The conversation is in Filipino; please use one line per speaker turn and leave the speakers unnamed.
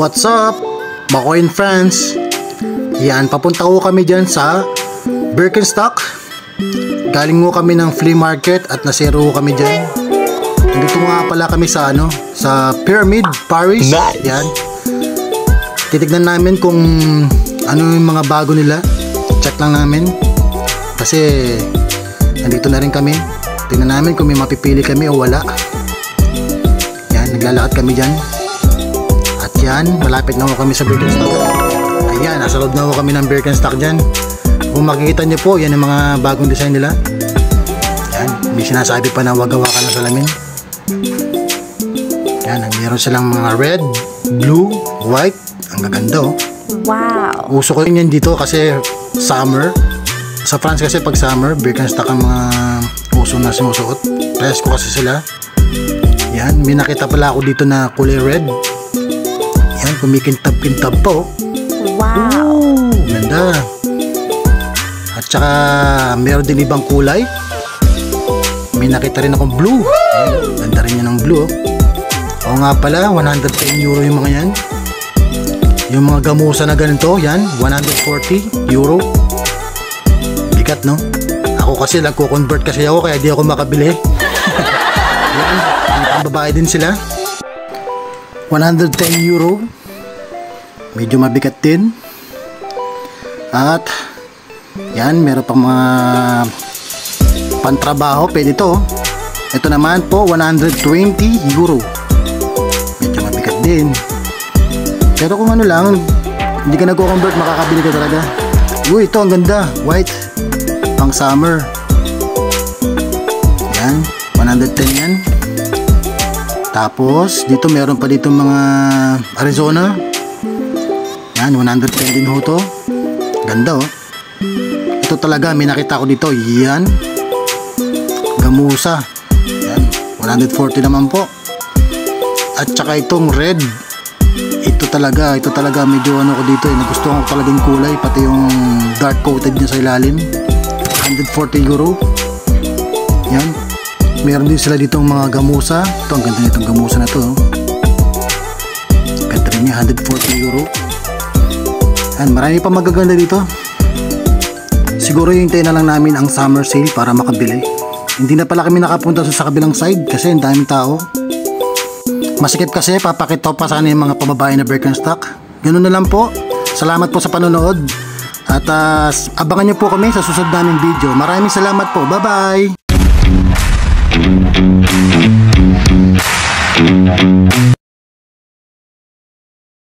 What's up, Makoy and friends? Yan, papunta ko kami dyan sa Birkenstock. Galing mo kami ng flea market at nasero kami dyan. Dito nga pala kami sa sa Pyramid, Paris.
Nice.
Yan. Titignan namin kung ano yung mga bago nila. Check lang namin. Kasi nandito na rin kami. Tingnan namin kung may mapipili kami o wala. Yan, naglalakad kami dyan. At yan, malapit na kami sa Birkenstock. Ayan, nasa loob na kami ng Birkenstock dyan. Kung makikita nyo po, yan ang mga bagong design nila. Yan, may sinasabi pa na wag hawakan ng salamin. Yan, meron silang mga red, blue, white. Ang gaganda oh.
Wow.
Uso ko yan dito kasi summer. Sa France kasi pag summer, Birkenstock ang mga uso na sinusuot. Presko kasi sila. Yan, may nakita pala ako dito na kulay red. Yan, kumikintab-kintab po.
Wow.
Ooh, ganda. At saka meron din ibang kulay. May nakita rin akong blue. Yan, ganda rin yan ng blue. Oo nga pala, 110 euro yung mga yan. Yung mga gamusa na ganito, yan, 140 euro. Bigat, no? Ako kasi, nagko-convert kasi ako, kaya di ako makabili. Yan, ang pambabae din sila. 110 euro. Medyo mabigat din. At, yan, meron pang mga pantrabaho, pwede to. Ito naman po, 120 euro. Medyo mabigat din. Pero kung ano lang, hindi ka nagko-convert, makakabili ka talaga. Uy, ito ang ganda, white, pang summer. Yan, 110 yan. Tapos, dito meron pa dito mga Arizona. Yan, 110 din ho to. Ganda oh. Ito talaga, may nakita ko dito. Yan, gamusa. Yan, 140 naman po. At saka itong red. Ito talaga medyo ano ko dito eh. Nagustuhan ko talaga yung kulay, pati yung dark coated niya sa ilalim. 140 euro. Yan. Meron din sila dito mga gamusa. Ito, ang ganda nitong gamusa na to. Ganda rin niya, 140 euro. Yan, marami pa magaganda dito. Siguro hintayin na lang namin ang summer sale para makabili. Hindi na pala kami nakapunta sa kabilang side kasi ang daming tao. Masikip kasi, papakita pa sana yung mga pababae na Birkenstock. Ganun na lang po. Salamat po sa panonood. At abangan nyo po kami sa susunod naming video. Maraming salamat po. Bye-bye!